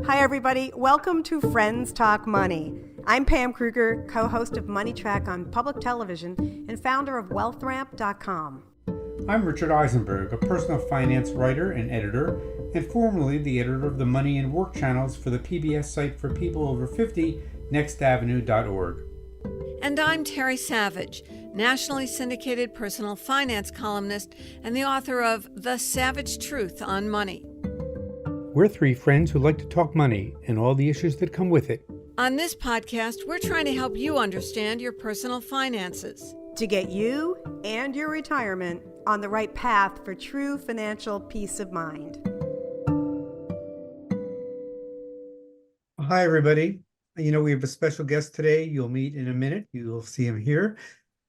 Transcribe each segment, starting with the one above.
Hi, everybody. Welcome to Friends Talk Money. I'm Pam Kruger, co-host of Money Track on public television and founder of WealthRamp.com. I'm Richard Eisenberg, a personal finance writer and editor, and formerly the editor of the Money and Work channels for the PBS site for people over 50, nextavenue.org. And I'm Terry Savage, nationally syndicated personal finance columnist and the author of The Savage Truth on Money. We're three friends who like to talk money and all the issues that come with it. On this podcast, we're trying to help you understand your personal finances to get you and your retirement on the right path for true financial peace of mind. Hi, everybody. We have a special guest today. You'll meet in a minute. You'll see him here.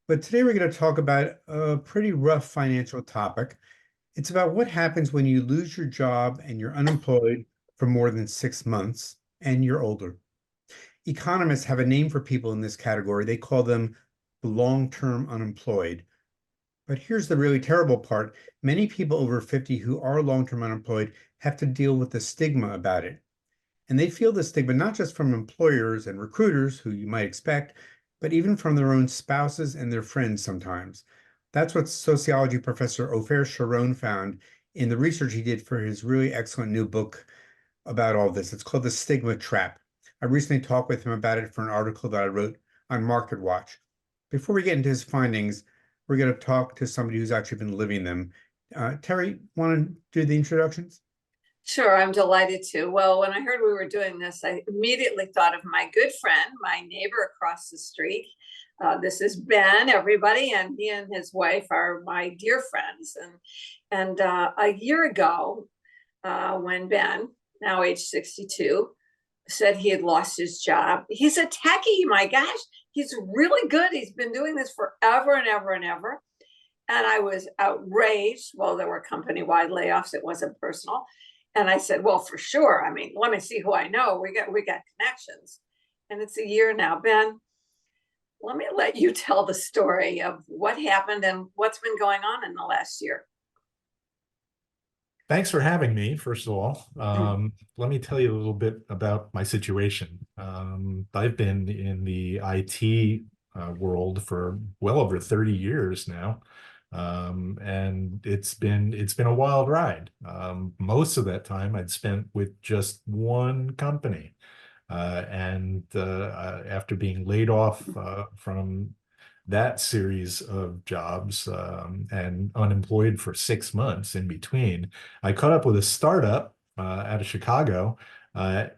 But today we're going to talk about a pretty rough financial topic. It's about what happens when you lose your job and you're unemployed for more than 6 months and you're older. Economists have a name for people in this category. They call them long-term unemployed. But here's the really terrible part. Many people over 50 who are long-term unemployed have to deal with the stigma about it. And they feel the stigma not just from employers and recruiters, who you might expect, but even from their own spouses and their friends sometimes. That's what sociology professor Ofer Sharon found in the research he did for his really excellent new book about all this. It's called The Stigma Trap. I recently talked with him about it for an article that I wrote on Market Watch. Before we get into his findings, we're going to talk to somebody who's actually been living them. Terry, want to do the introductions? Sure, I'm delighted to. Well, when I heard we were doing this, I immediately thought of my good friend, my neighbor across the street. This is Ben, everybody, and he and his wife are my dear friends. And a year ago, when Ben, now age 62, said he had lost his job, he's a techie, my gosh, he's really good. He's been doing this forever and ever and ever. And I was outraged. Well, there were company-wide layoffs. It wasn't personal. And I said, well, for sure. I mean, let me see who I know. We got connections. And it's a year now. Ben, let me let you tell the story of what happened and what's been going on in the last year. Thanks for having me, first of all. Let me tell you a little bit about my situation. I've been in the IT world for well over 30 years now. And it's been a wild ride. Most of that time I'd spent with just one company. After being laid off from that series of jobs and unemployed for 6 months in between, I caught up with a startup out of Chicago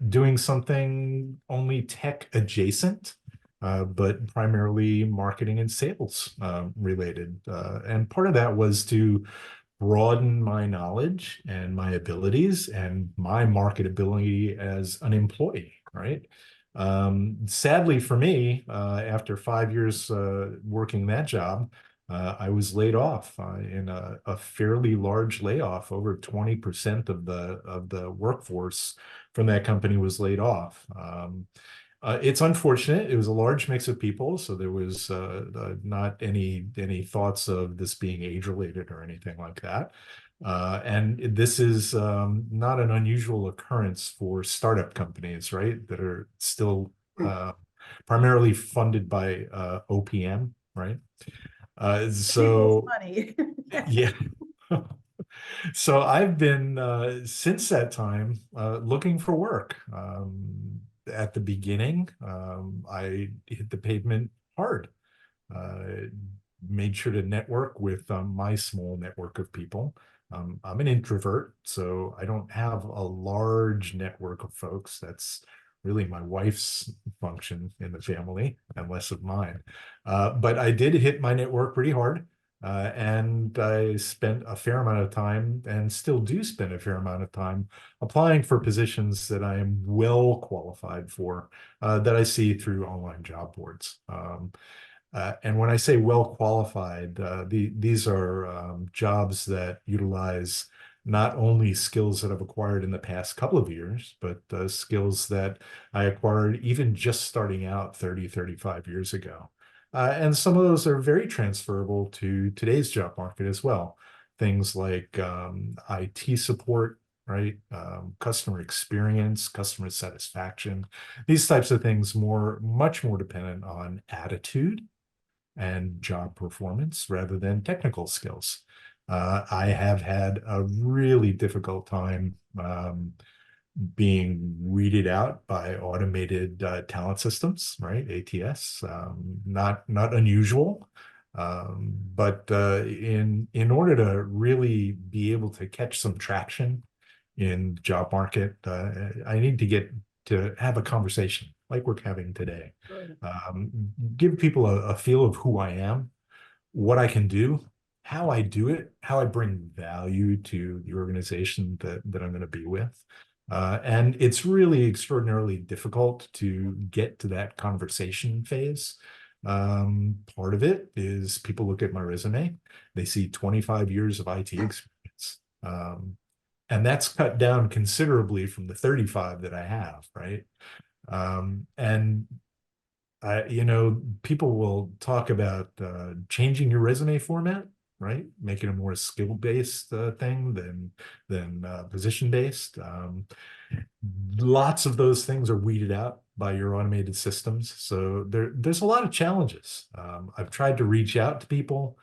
doing something only tech adjacent. But primarily marketing and sales related. And part of that was to broaden my knowledge and my abilities and my marketability as an employee, right? Sadly for me, after 5 years working that job, I was laid off in a fairly large layoff. Over 20% of the workforce from that company was laid off. It's unfortunate. It was a large mix of people, so there was not any thoughts of this being age-related or anything like that. And this is not an unusual occurrence for startup companies, right, that are still primarily funded by OPM, right? So Money. yeah. So I've been since that time looking for work. At the beginning, I hit the pavement hard. Made sure to network with my small network of people. I'm an introvert, so I don't have a large network of folks. That's really my wife's function in the family and less of mine. But I did hit my network pretty hard. And I spent a fair amount of time, and still do spend a fair amount of time, applying for positions that I am well qualified for, that I see through online job boards. And when I say well qualified, these are jobs that utilize not only skills that I've acquired in the past couple of years, but skills that I acquired even just starting out 35 years ago. And some of those are very transferable to today's job market as well. Things like IT support, right? Customer experience, customer satisfaction, these types of things much more dependent on attitude and job performance rather than technical skills. I have had a really difficult time being weeded out by automated talent systems, right? ATS, not unusual. But in order to really be able to catch some traction in the job market, I need to get to have a conversation like we're having today. Give people a feel of who I am, what I can do, how I do it, how I bring value to the organization that I'm going to be with. And it's really extraordinarily difficult to get to that conversation phase. Part of it is people look at my resume, they see 25 years of IT experience. And that's cut down considerably from the 35 that I have, right? And people will talk about changing your resume format, right? Making a more skill-based thing than position-based. Lots of those things are weeded out by your automated systems. So there's a lot of challenges. I've tried to reach out to people.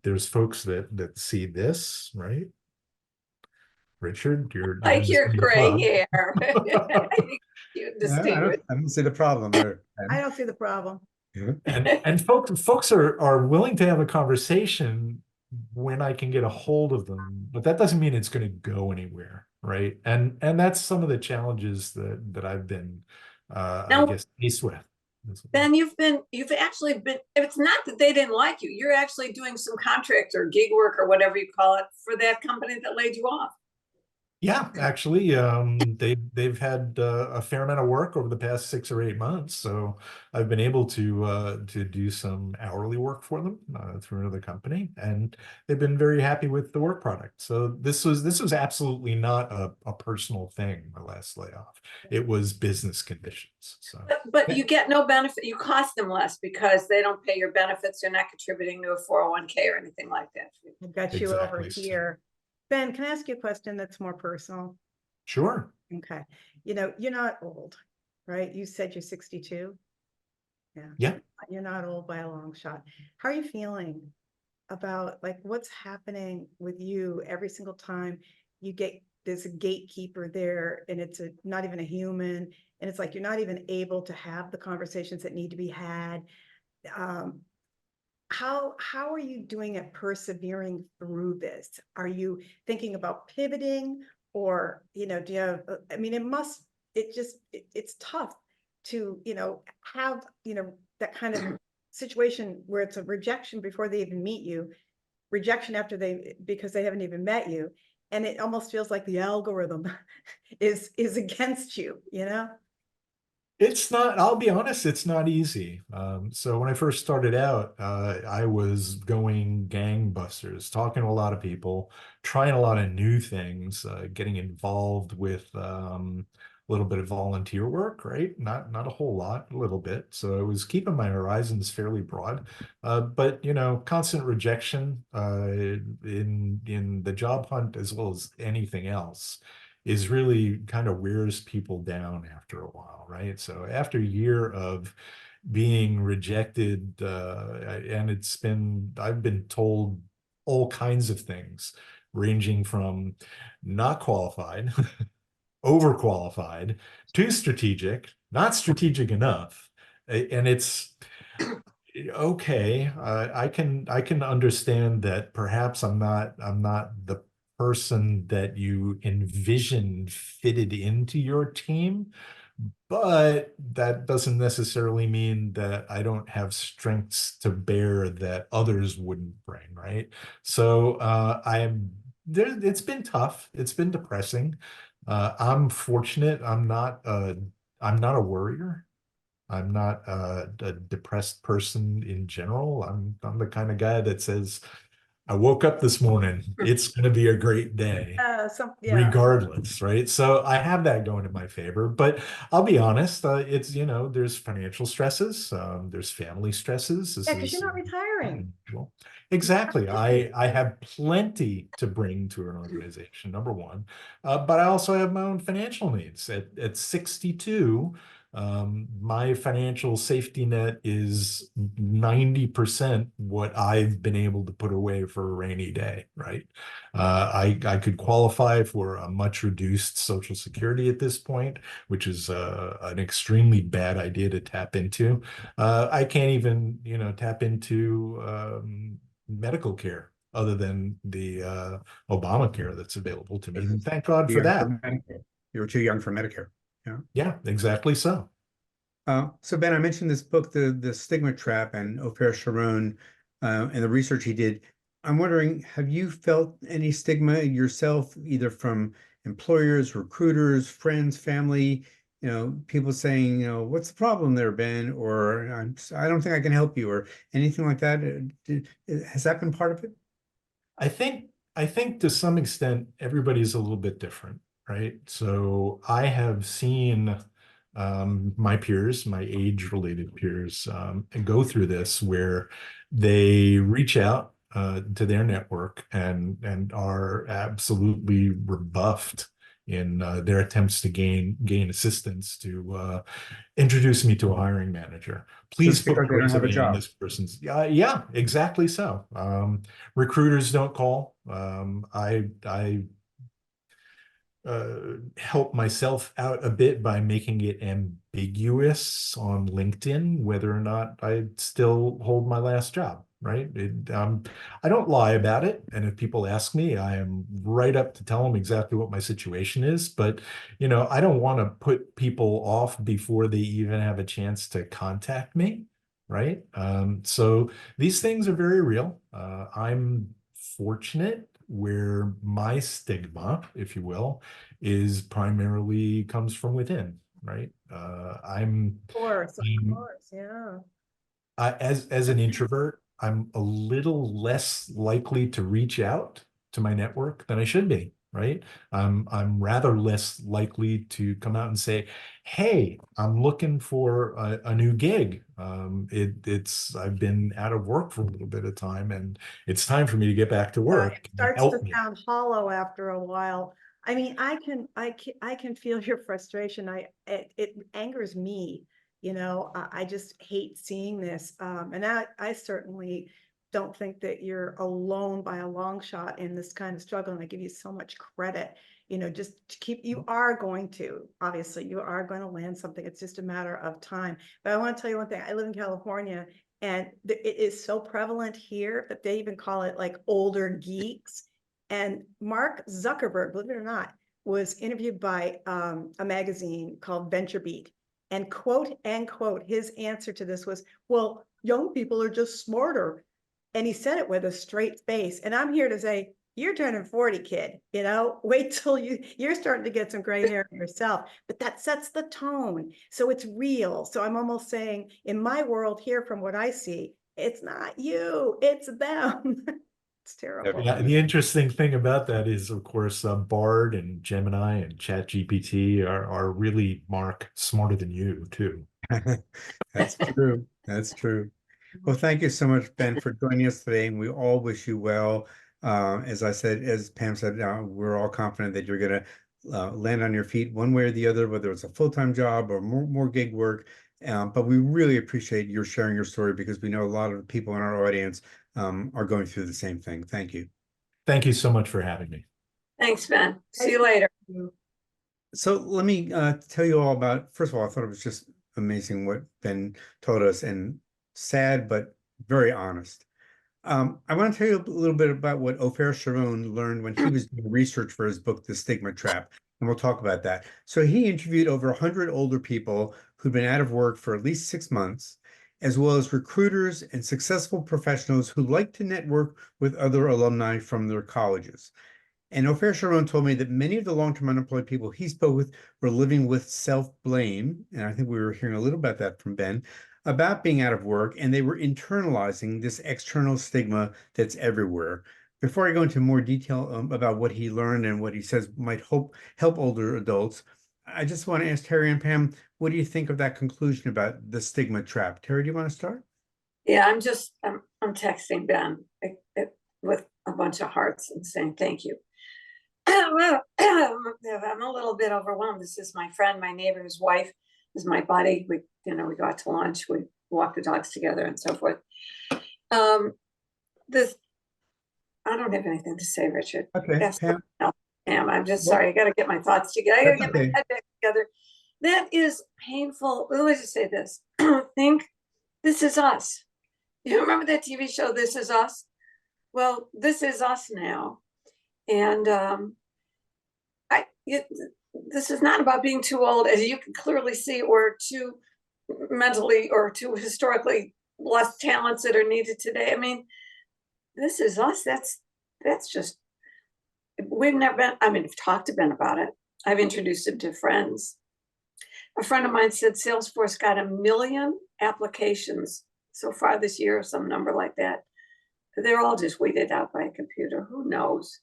There's folks that see this, right? Richard, you're Like your in the gray club. hair. I think you distinguish. I don't see the problem there. I don't see the problem. And folks are willing to have a conversation when I can get a hold of them, but that doesn't mean it's going to go anywhere, right? And that's some of the challenges that I've been I Now, guess faced with. Ben, you've actually been, it's not that they didn't like you, you're actually doing some contract or gig work or whatever you call it for that company that laid you off. Yeah, actually, they've had a fair amount of work over the past 6 or 8 months, so I've been able to do some hourly work for them through another company, and they've been very happy with the work product. So this was absolutely not a personal thing. My last layoff, it was business conditions. So, but you get no benefit. You cost them less because they don't pay your benefits. You're not contributing to a 401k or anything like that. I've got you over Exactly. here. Ben, can I ask you a question that's more personal? Sure. Okay. You're not old, right? You said you're 62. Yeah. You're not old by a long shot. How are you feeling about like what's happening with you every single time you get there's a gatekeeper there and it's not even a human and it's like you're not even able to have the conversations that need to be had. How are you doing at persevering through this? Are you thinking about pivoting or, do you have, I mean, it's tough to, have, that kind of situation where it's a rejection before they even meet you, rejection because they haven't even met you. And it almost feels like the algorithm is against you, It's not, I'll be honest, it's not easy. So when I first started out, I was going gangbusters, talking to a lot of people, trying a lot of new things, getting involved with a little bit of volunteer work, right? Not a whole lot, a little bit. So I was keeping my horizons fairly broad. But constant rejection in the job hunt as well as anything else is really kind of wears people down after a while, right? So after a year of being rejected, and I've been told all kinds of things, ranging from not qualified, overqualified, too strategic, not strategic enough. And it's okay. I can understand that perhaps I'm not the person that you envisioned fitted into your team, but that doesn't necessarily mean that I don't have strengths to bear that others wouldn't bring, right? So I'm there. It's been tough. It's been depressing. I'm fortunate. I'm not a worrier. I'm not a depressed person in general. I'm the kind of guy that says, I woke up this morning. It's going to be a great day, Yeah. regardless, right? So I have that going in my favor. But I'll be honest, it's, there's financial stresses, there's family stresses. This Yeah, because you're is not retiring. well, exactly. I have plenty to bring to an organization, number one. But I also have my own financial needs. At 62, my financial safety net is 90% what I've been able to put away for a rainy day, right? I could qualify for a much reduced Social Security at this point, which is an extremely bad idea to tap into. I can't even, tap into medical care other than the Obamacare that's available to me. And thank God Too for young for that. Medicare. You were too young for Medicare. Yeah. Yeah, exactly so. So Ben, I mentioned this book, the Stigma Trap, and Ofer Sharon, and the research he did. I'm wondering, have you felt any stigma yourself, either from employers, recruiters, friends, family? People saying, what's the problem there, Ben? Or I don't think I can help you, or anything like that. Has that been part of it? I think to some extent everybody's a little bit different, right? So I have seen my peers, my age-related peers, go through this where they reach out to their network and are absolutely rebuffed in their attempts to gain assistance to introduce me to a hiring manager. Please Just put because my they don't have a resume in job. this person's. Yeah, exactly so. Recruiters don't call. I help myself out a bit by making it ambiguous on LinkedIn whether or not I still hold my last job, right? I don't lie about it. And if people ask me, I am right up to tell them exactly what my situation is. But, I don't want to put people off before they even have a chance to contact me, right? So these things are very real. I'm fortunate where my stigma, if you will, is primarily comes from within, right? Of I'm course, yeah. as an introvert, I'm a little less likely to reach out to my network than I should be, right? I'm rather less likely to come out and say, "Hey, I'm looking for a new gig. It's I've been out of work for a little bit of time, and it's time for me to get back to It work. Can you starts to help me?" sound hollow after a while. I mean, I can feel your frustration. It angers me, I just hate seeing this. And I certainly don't think that you're alone by a long shot in this kind of struggle. And I give you so much credit, just to keep, you are going to, obviously, you are going to land something. It's just a matter of time. But I want to tell you one thing. I live in California, and it is so prevalent here that they even call it like older geeks. And Mark Zuckerberg, believe it or not, was interviewed by a magazine called Venture Beat. And quote, his answer to this was, well, young people are just smarter. And he said it with a straight face. And I'm here to say, you're turning 40, kid, wait till you're starting to get some gray hair yourself, but that sets the tone. So it's real. So I'm almost saying, in my world here, from what I see, it's not you, it's them. It's terrible. Yeah, the interesting thing about that is, of course, Bard and Gemini and ChatGPT are really, Mark, smarter than you too. That's true. That's true. Well, thank you so much, Ben, for joining us today, and we all wish you well. As I said, as Pam said, we're all confident that you're going to land on your feet one way or the other, whether it's a full-time job or more gig work. But we really appreciate your sharing your story, because we know a lot of people in our audience are going through the same thing. Thank you. Thank you so much for having me. Thanks, Ben. See you later. So let me tell you all about, first of all, I thought it was just amazing what Ben told us, and sad, but very honest. I want to tell you a little bit about what Ofer Sharon learned when he was doing research for his book, The Stigma Trap, and we'll talk about that. So he interviewed over 100 older people who'd been out of work for at least 6 months, as well as recruiters and successful professionals who like to network with other alumni from their colleges. And Ofer Sharon told me that many of the long-term unemployed people he spoke with were living with self-blame. And I think we were hearing a little about that from Ben. about being out of work, and they were internalizing this external stigma that's everywhere. Before I go into more detail about what he learned and what he says might help older adults, I just want to ask Terry and Pam, what do you think of that conclusion about the stigma trap? Terry, do you want to start? Yeah, I'm texting Ben with a bunch of hearts and saying thank you. Well, I'm a little bit overwhelmed. This is my friend, my neighbor, his wife is my buddy. We go out to lunch, we walk the dogs together and so forth. This, I don't have anything to say, Richard. Okay, Yes, Pam. no, Pam, I'm just sorry. I got to get my thoughts together. I got to get my head back together. That is painful. Let me just say this. Think this is us. You remember that TV show, This Is Us? Well, this is us now. And this is not about being too old, as you can clearly see, or too mentally or too historically less talents that are needed today. I mean, this is us. That's just, we've never been, I mean, I've talked to Ben about it. I've introduced him to friends. A friend of mine said Salesforce got 1 million applications so far this year, or some number like that. They're all just weeded out by a computer. Who knows?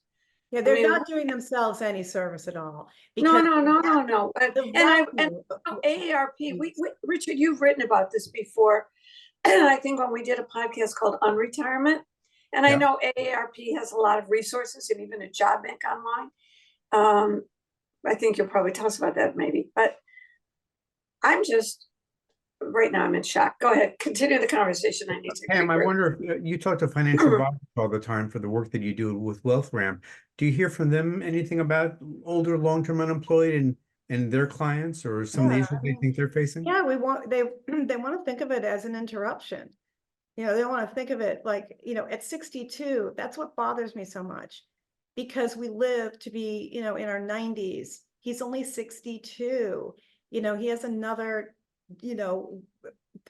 Yeah, they're not doing themselves any service at all. No. The value AARP, Richard, you've written about this before. I think when we did a podcast called Unretirement, and I know AARP has a lot of resources and even a job bank online. I think you'll probably tell us about that maybe, but right now I'm in shock. Go ahead, continue the conversation. I need to. Pam, I wonder if you talk to financial advisors all the time for the work that you do with Wealth Ramp. Do you hear from them anything about older long-term unemployed and their clients, or some of the issues they think they're facing? Yeah, they want to think of it as an interruption. They want to think of it like, at 62, that's what bothers me so much, because we live to be, in our 90s. He's only 62. He has another,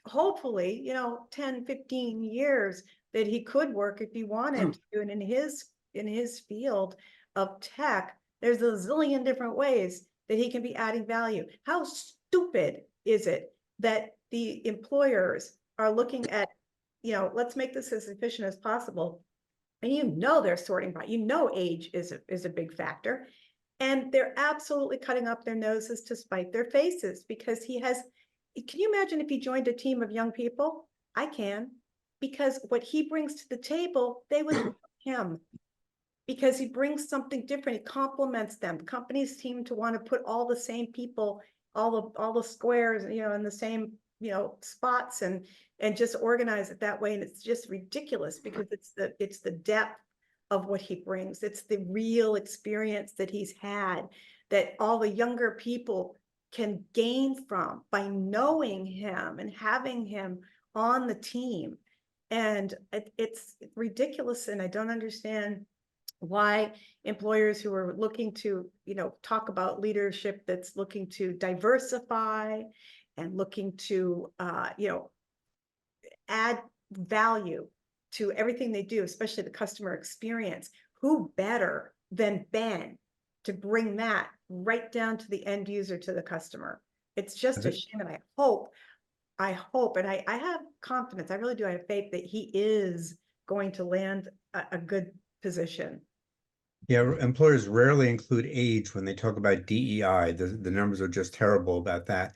hopefully, 10, 15 years that he could work if he wanted to. And in his field of tech, there's a zillion different ways that he can be adding value. How stupid is it that the employers are looking at, let's make this as efficient as possible. And they're sorting by, age is a big factor. And they're absolutely cutting up their noses to spite their faces, because can you imagine if he joined a team of young people? I can, because what he brings to the table, they would love him, because he brings something different. He complements them. Companies seem to want to put all the same people, all the squares, in the same, spots and just organize it that way. And it's just ridiculous, because it's the depth of what he brings. It's the real experience that he's had, that all the younger people can gain from by knowing him and having him on the team. And it's ridiculous. And I don't understand why employers who are looking to, talk about leadership that's looking to diversify and looking to, add value to everything they do, especially the customer experience. Who better than Ben to bring that right down to the end user, to the customer? It's just a shame. And I hope, and I have confidence, I really do, I have faith that he is going to land a good position. Yeah, employers rarely include age when they talk about DEI. The numbers are just terrible about that.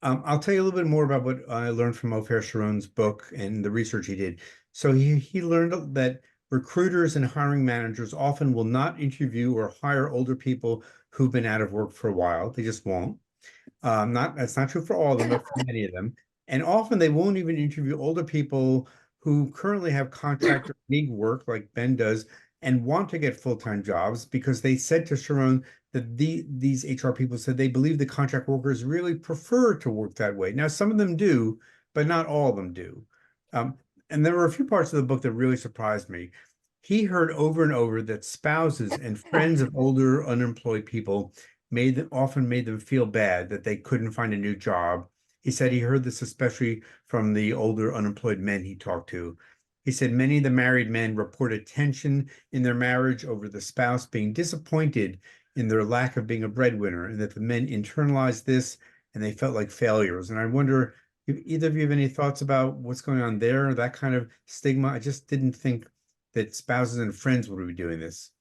I'll tell you a little bit more about what I learned from Ofer Sharon's book and the research he did. So he learned that recruiters and hiring managers often will not interview or hire older people who've been out of work for a while. They just won't. That's not true for all of them, but for many of them. And often they won't even interview older people who currently have contract or gig work like Ben does and want to get full-time jobs, because they said to Sharon that these HR people said they believe the contract workers really prefer to work that way. Now, some of them do, but not all of them do. And there were a few parts of the book that really surprised me. He heard over and over that spouses and friends of older unemployed people often made them feel bad that they couldn't find a new job. He said he heard this especially from the older unemployed men he talked to. He said many of the married men reported tension in their marriage over the spouse being disappointed in their lack of being a breadwinner, and that the men internalized this and they felt like failures. And I wonder, If either of you have any thoughts about what's going on there, that kind of stigma? I just didn't think that spouses and friends would be doing this.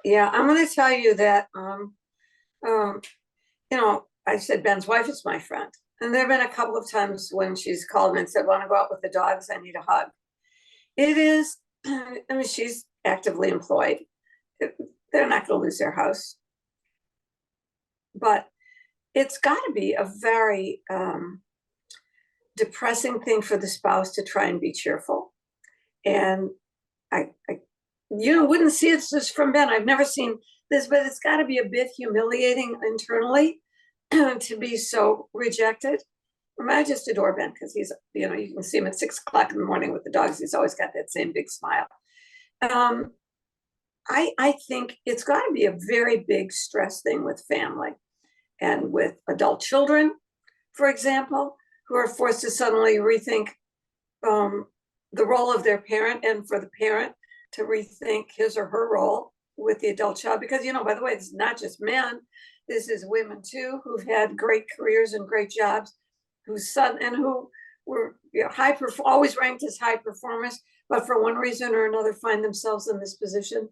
Yeah, I'm going to tell you that, I said Ben's wife is my friend. And there have been a couple of times when she's called me and said, want to go out with the dogs? I need a hug. It is, I mean, she's actively employed. They're not going to lose their house. But it's got to be a very depressing thing for the spouse to try and be cheerful. And I wouldn't see it just from Ben. I've never seen this, but it's got to be a bit humiliating internally to be so rejected. I just adore Ben because he's, you can see him at 6 o'clock in the morning with the dogs. He's always got that same big smile. I think it's got to be a very big stress thing with family and with adult children, for example, who are forced to suddenly rethink the role of their parent, and for the parent to rethink his or her role with the adult child. Because, by the way, it's not just men. This is women too, who've had great careers and great jobs, who were always ranked as high performers, but for one reason or another find themselves in this position.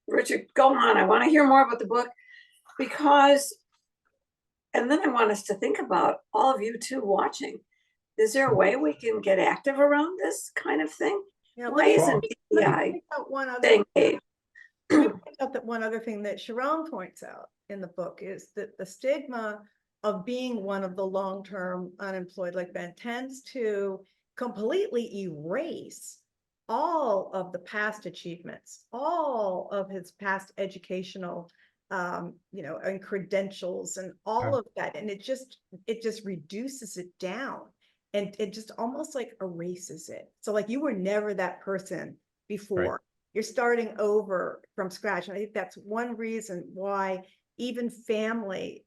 Richard, go on. I want to hear more about the book, and then I want us to think about all of you too watching. Is there a way we can get active around this kind of thing? Yeah, Why isn't DEI staying paid? That one other thing that Sharon points out in the book is that the stigma of being one of the long-term unemployed like Ben tends to completely erase all of the past achievements, all of his past educational and credentials and all of that. And it just reduces it down, and it just almost like erases it. So like you were never that person before. Right. You're starting over from scratch. And I think that's one reason why even family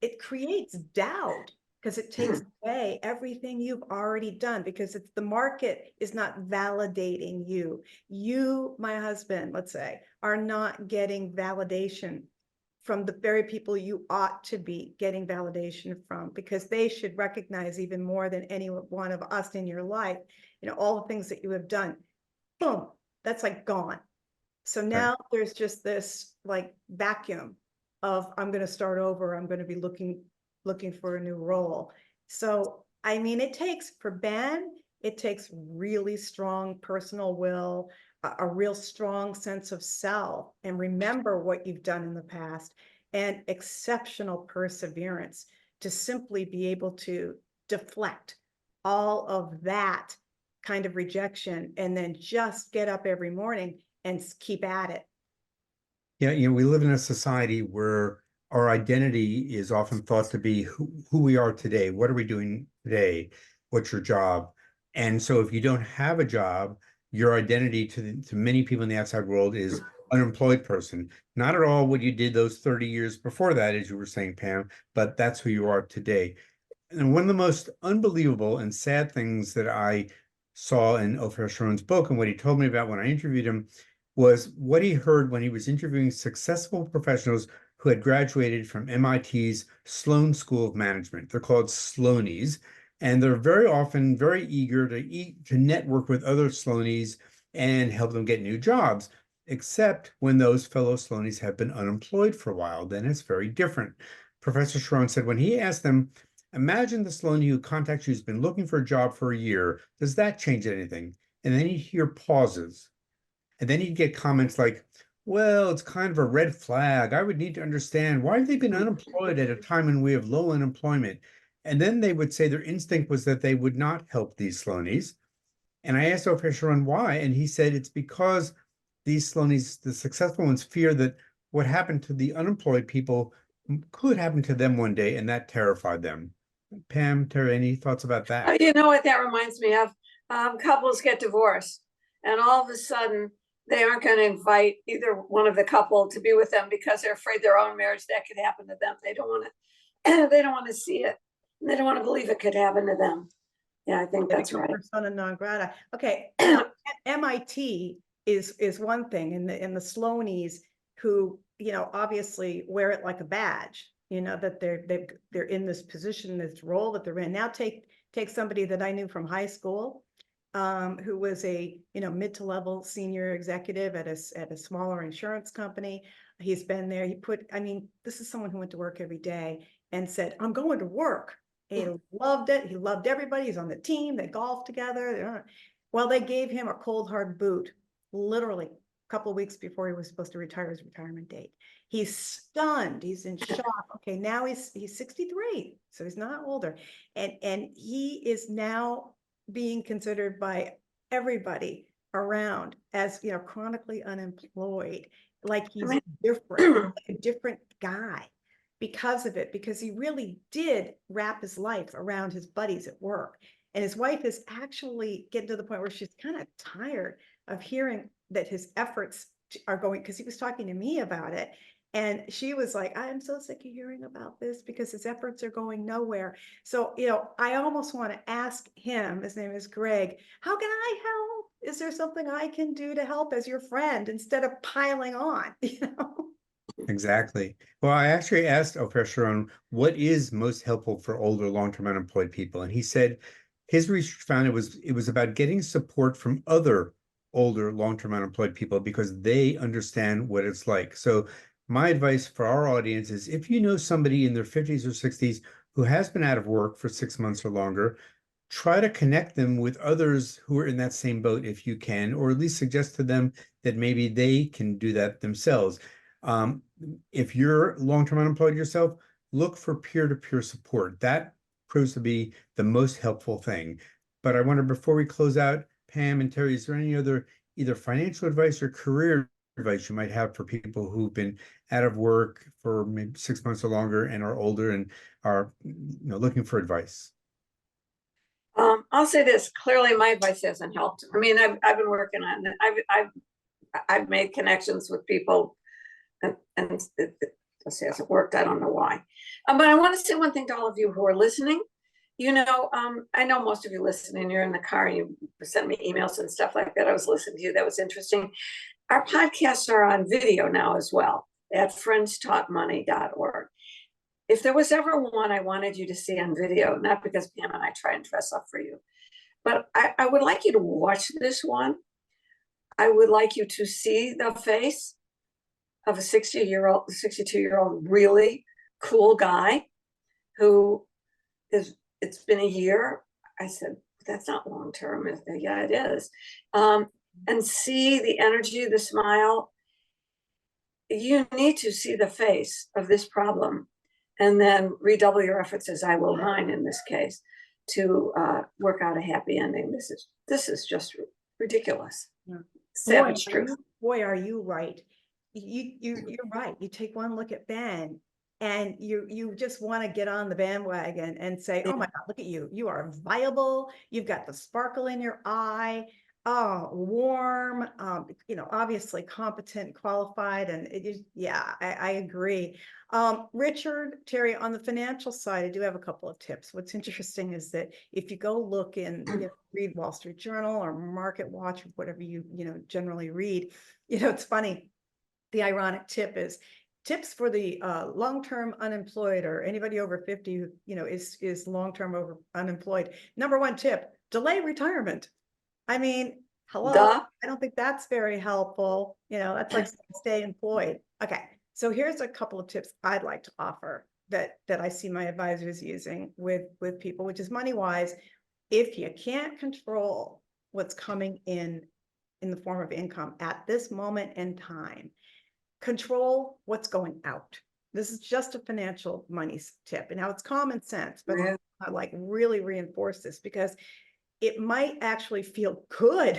it creates doubt, because it takes away everything you've already done, because it's the market is not validating you. You, my husband, let's say, are not getting validation from the very people you ought to be getting validation from, because they should recognize even more than any one of us in your life, all the things that you have done. Boom, that's like gone. So now there's just this like vacuum of, I'm going to start over. I'm going to be looking for a new role. So, I mean, for Ben, it takes really strong personal will, a real strong sense of self, and remember what you've done in the past, and exceptional perseverance to simply be able to deflect all of that kind of rejection and then just get up every morning and keep at it. Yeah, we live in a society where our identity is often thought to be who we are today. What are we doing today? What's your job? And so if you don't have a job, your identity to many people in the outside world is unemployed person. Not at all what you did those 30 years before that, as you were saying, Pam, but that's who you are today. And one of the most unbelievable and sad things that I saw in Ofer Sharon's book, and what he told me about when I interviewed him, was what he heard when he was interviewing successful professionals who had graduated from MIT's Sloan School of Management. They're called Sloanies, and they're very often very eager to network with other Sloanies and help them get new jobs, except when those fellow Sloanies have been unemployed for a while. Then it's very different. Professor Sharon said when he asked them, imagine the Sloanie who contacts you has been looking for a job for a year. Does that change anything? And then he'd hear pauses. And then he'd get comments like, well, it's kind of a red flag. I would need to understand why have they been unemployed at a time when we have low unemployment? And then they would say their instinct was that they would not help these Sloanies. And I asked Ofer Sharon why, and he said it's because these Sloanies, the successful ones, fear that what happened to the unemployed people could happen to them one day, and that terrified them. Pam, Terry, any thoughts about that? You know what that reminds me of? Couples get divorced, and all of a sudden they aren't going to invite either one of the couple to be with them because they're afraid their own marriage that could happen to them. They don't want to. They don't want to see it. They don't want to believe it could happen to them. Yeah, I think that's right. Persona non grata. Okay, MIT is one thing, and the Sloanies who obviously wear it like a badge. that they're in this position, this role that they're in. Now take somebody that I knew from high school, who was a, mid to level senior executive at a smaller insurance company. He's been there. This is someone who went to work every day and said, I'm going to work. He loved it. He loved everybody. He's on the team. They golf together. Well, they gave him a cold hard boot, literally a couple of weeks before he was supposed to retire his retirement date. He's stunned. He's in shock. Okay, now he's 63, so he's not older, and he is now being considered by everybody around as chronically unemployed, like he's different, like a different guy because of it, because he really did wrap his life around his buddies at work. And his wife is actually getting to the point where she's kind of tired of hearing that his efforts are going, because he was talking to me about it. And she was like, I'm so sick of hearing about this because his efforts are going nowhere. So, I almost want to ask him, his name is Greg, how can I help? Is there something I can do to help as your friend instead of piling on, Exactly. Well, I actually asked Ofer Sharon what is most helpful for older long-term unemployed people, and he said his research found it was about getting support from other older long-term unemployed people because they understand what it's like. So my advice for our audience is if you know somebody in their 50s or 60s who has been out of work for 6 months or longer, try to connect them with others who are in that same boat if you can, or at least suggest to them that maybe they can do that themselves. If you're long-term unemployed yourself, look for peer-to-peer support. That proves to be the most helpful thing. But I wonder, before we close out, Pam and Terry, is there any other either financial advice or career advice you might have for people who've been out of work for maybe 6 months or longer and are older and are looking for advice? I'll say this, clearly my advice hasn't helped. I mean, I've been working on it. I've made connections with people and it just hasn't worked. I don't know why. But I want to say one thing to all of you who are listening. I know most of you listening, you're in the car and you send me emails and stuff like that. I was listening to you. That was interesting. Our podcasts are on video now as well at friendstalkmoney.org. If there was ever one I wanted you to see on video, not because Pam and I try and dress up for you, but I would like you to watch this one. I would like you to see the face of a 62-year-old really cool guy who it's been a year. I said, that's not long term. Yeah, it is. And see the energy, the smile. You need to see the face of this problem and then redouble your efforts, as I will mine in this case, to work out a happy ending. This is just ridiculous. Yeah. Savage truth. Boy, are you right. You're right. You take one look at Ben and you just want to get on the bandwagon and say, oh my God, look at you. You are viable. You've got the sparkle in your eye. Oh, warm, obviously competent, qualified, and it is, yeah, I agree. Richard, Terry, on the financial side, I do have a couple of tips. What's interesting is that if you go look in, read Wall Street Journal or Market Watch, or whatever you generally read, it's funny. The ironic tip is tips for the long-term unemployed or anybody over 50 who, is long-term unemployed. Number one tip, delay retirement. I mean, hello, Duh. I don't think that's very helpful. That's like stay employed. Okay, so here's a couple of tips I'd like to offer that I see my advisors using with people, which is money-wise. If you can't control what's coming in the form of income at this moment in time, control what's going out. This is just a financial money tip. And now it's common sense, but I like really reinforce this because it might actually feel good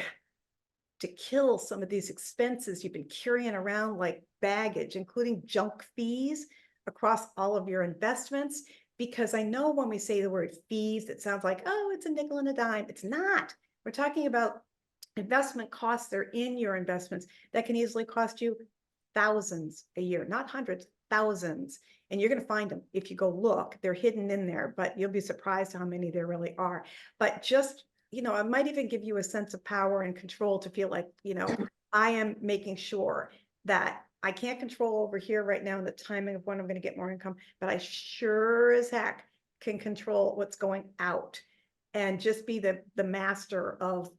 to kill some of these expenses you've been carrying around like baggage, including junk fees across all of your investments. Because I know when we say the word fees, it sounds like, oh, it's a nickel and a dime. It's not. We're talking about investment costs that are in your investments that can easily cost you thousands a year, not hundreds, thousands. And you're going to find them if you go look. They're hidden in there, but you'll be surprised how many there really are. But just, it might even give you a sense of power and control to feel like, I am making sure that I can't control over here right now the timing of when I'm gonna get more income, but I sure as heck can control what's going out. And just be the master of,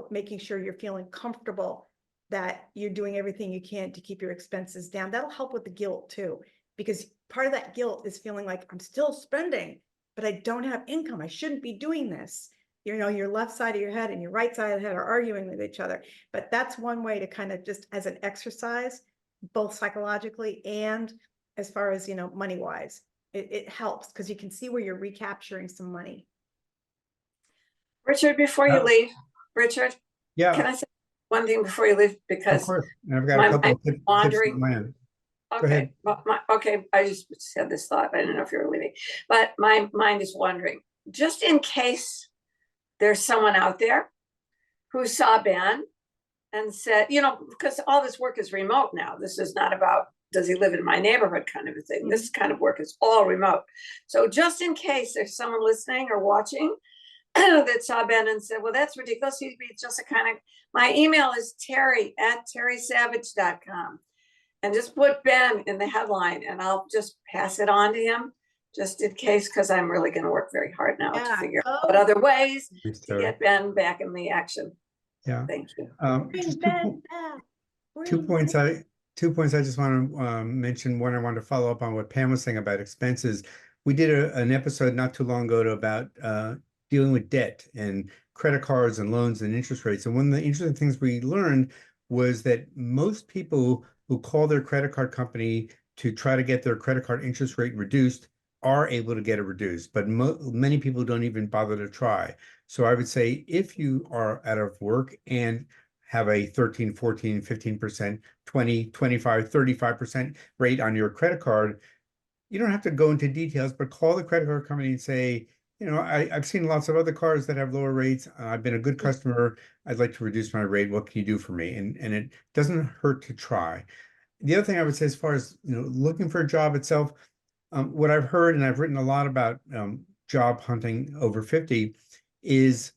making sure you're feeling comfortable that you're doing everything you can to keep your expenses down. That'll help with the guilt too, because part of that guilt is feeling like I'm still spending, but I don't have income. I shouldn't be doing this. Your left side of your head and your right side of the head are arguing with each other. But that's one way to kind of just as an exercise, both psychologically and as far as, money wise, it helps because you can see where you're recapturing some money. Richard, before you leave, Richard, can Yeah, I say one thing before you leave? of Because course. And I've got my a couple mind's of tips wandering. on my end. Go Okay, ahead. but I just had this thought. I didn't know if you were leaving, but my mind is wandering. Just in case there's someone out there who saw Ben and said, because all this work is remote now. This is not about, does he live in my neighborhood kind of a thing. This kind of work is all remote. So just in case there's someone listening or watching that saw Ben and said, well, that's ridiculous. He'd be just a kind of, my email is terry@terrysavage.com. And just put Ben in the headline and I'll just pass it on to him just in case, because I'm really going to work very hard now to figure out other ways Thanks, to Terry. get Ben back in the action. Yeah. Thank you. Just Bring Ben back. two Bring points Ben- I just want to mention. One, I want to follow up on what Pam was saying about expenses. We did an episode not too long ago about dealing with debt and credit cards and loans and interest rates. And one of the interesting things we learned was that most people who call their credit card company to try to get their credit card interest rate reduced are able to get it reduced, but many people don't even bother to try. So I would say if you are out of work and have a 13, 14, 15%, 20, 25, 35% rate on your credit card, you don't have to go into details, but call the credit card company and say, I've seen lots of other cards that have lower rates. I've been a good customer. I'd like to reduce my rate. What can you do for me? And it doesn't hurt to try. The other thing I would say, as far as looking for a job itself, what I've heard, and I've written a lot about job hunting over 50, is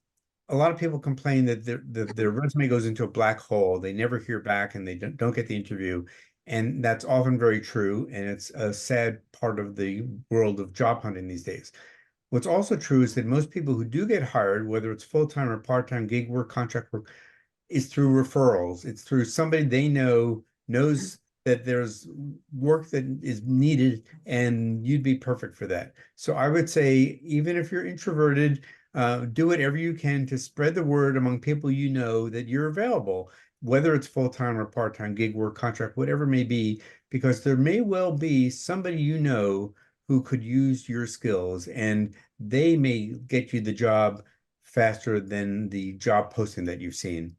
a lot of people complain that their resume goes into a black hole. They never hear back and they don't get the interview. And that's often very true. And it's a sad part of the world of job hunting these days. What's also true is that most people who do get hired, whether it's full-time or part-time gig work, contract work, is through referrals. It's through somebody they knows that there's work that is needed and you'd be perfect for that. So I would say, even if you're introverted, do whatever you can to spread the word among people that you're available, whether it's full-time or part-time gig work, contract, whatever it may be, because there may well be somebody who could use your skills and they may get you the job faster than the job posting that you've seen.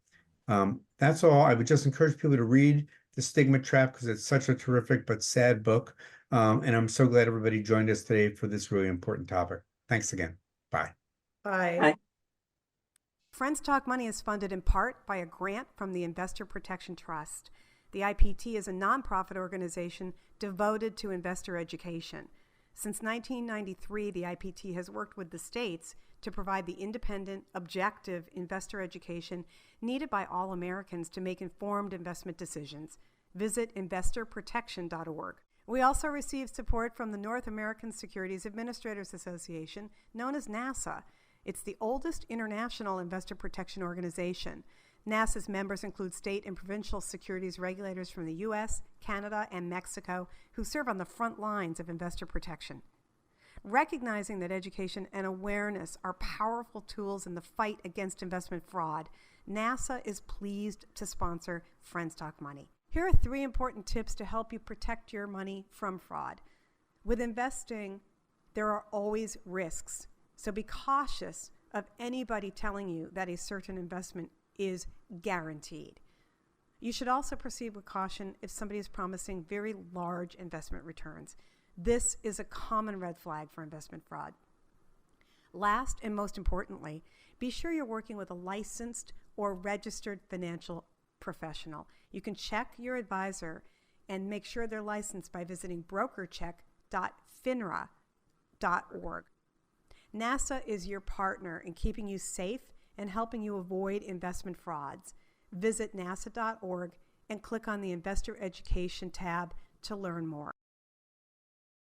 That's all. I would just encourage people to read The Stigma Trap because it's such a terrific but sad book. And I'm so glad everybody joined us today for this really important topic. Thanks again. Bye. Bye. Bye. Friends Talk Money is funded in part by a grant from the Investor Protection Trust. The IPT is a nonprofit organization devoted to investor education. Since 1993, the IPT has worked with the states to provide the independent, objective investor education needed by all Americans to make informed investment decisions. Visit investorprotection.org. We also receive support from the North American Securities Administrators Association, known as NASA. It's the oldest international investor protection organization. NASA's members include state and provincial securities regulators from the U.S., Canada, and Mexico who serve on the front lines of investor protection. Recognizing that education and awareness are powerful tools in the fight against investment fraud, NASA is pleased to sponsor Friends Talk Money. Here are 3 important tips to help you protect your money from fraud. With investing, there are always risks, so be cautious of anybody telling you that a certain investment is guaranteed. You should also proceed with caution if somebody is promising very large investment returns. This is a common red flag for investment fraud. Last and most importantly, be sure you're working with a licensed or registered financial professional. You can check your advisor and make sure they're licensed by visiting brokercheck.finra.org. NASA is your partner in keeping you safe and helping you avoid investment frauds. Visit nasa.org and click on the Investor Education tab to learn more.